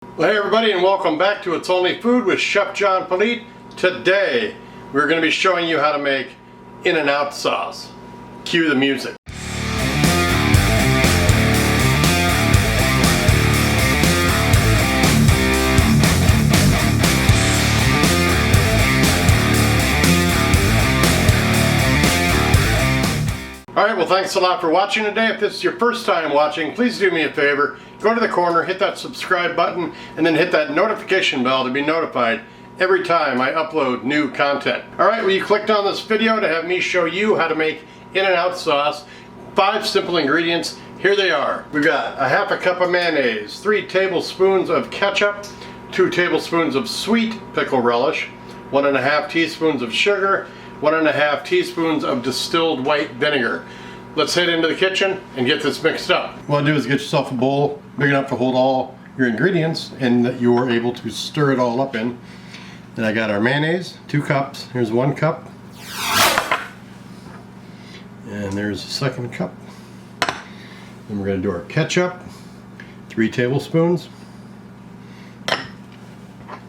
Well, hey everybody, and welcome back to It's Only Food with Chef John Politte. Today we're going to be showing you how to make In-N-Out sauce. Cue the music. Alright, well thanks a lot for watching today. If this is your first time watching, please do me a favor. Go to the corner, hit that subscribe button, and then hit that notification bell to be notified every time I upload new content. Alright, well you clicked on this video to have me show you how to make In-N-Out sauce. 5 simple ingredients. Here they are. We've got a half a cup of mayonnaise, 3 tablespoons of ketchup, 2 tablespoons of sweet pickle relish, 1.5 teaspoons of sugar, 1.5 teaspoons of distilled white vinegar. Let's head into the kitchen and get this mixed up. What I'll do is get yourself a bowl big enough to hold all your ingredients and that you are able to stir it all up in. Then I got our mayonnaise, 2 cups. Here's 1 cup. And there's a 2nd cup. Then we're going to do our ketchup, 3 tablespoons.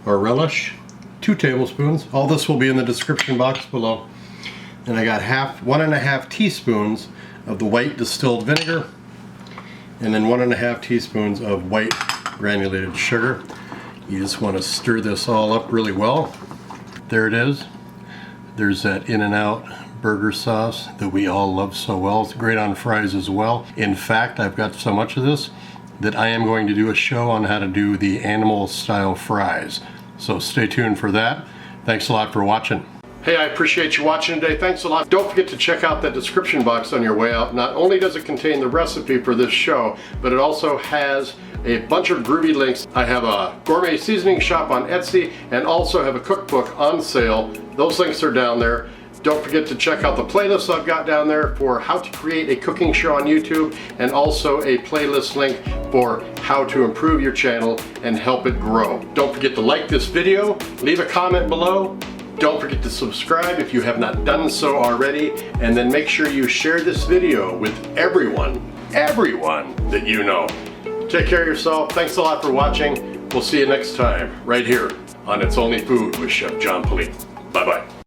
Our relish, 2 tablespoons. All this will be in the description box below. And I got 1.5 teaspoons of the white distilled vinegar, and then 1.5 teaspoons of white granulated sugar. You just want to stir this all up really well. There it is. There's that In-N-Out burger sauce that we all love so well. It's great on fries as well. In fact, I've got so much of this that I am going to do a show on how to do the animal style fries. So stay tuned for that. Thanks a lot for watching. Hey, I appreciate you watching today. Thanks a lot. Don't forget to check out that description box on your way out. Not only does it contain the recipe for this show, but it also has a bunch of groovy links. I have a gourmet seasoning shop on Etsy and also have a cookbook on sale. Those links are down there. Don't forget to check out the playlists I've got down there for how to create a cooking show on YouTube, and also a playlist link for how to improve your channel and help it grow. Don't forget to like this video, leave a comment below. Don't forget to subscribe if you have not done so already, and then make sure you share this video with everyone that you know. Take care of yourself. Thanks a lot for watching. We'll see you next time right here on It's Only Food with Chef John Politte. Bye-bye.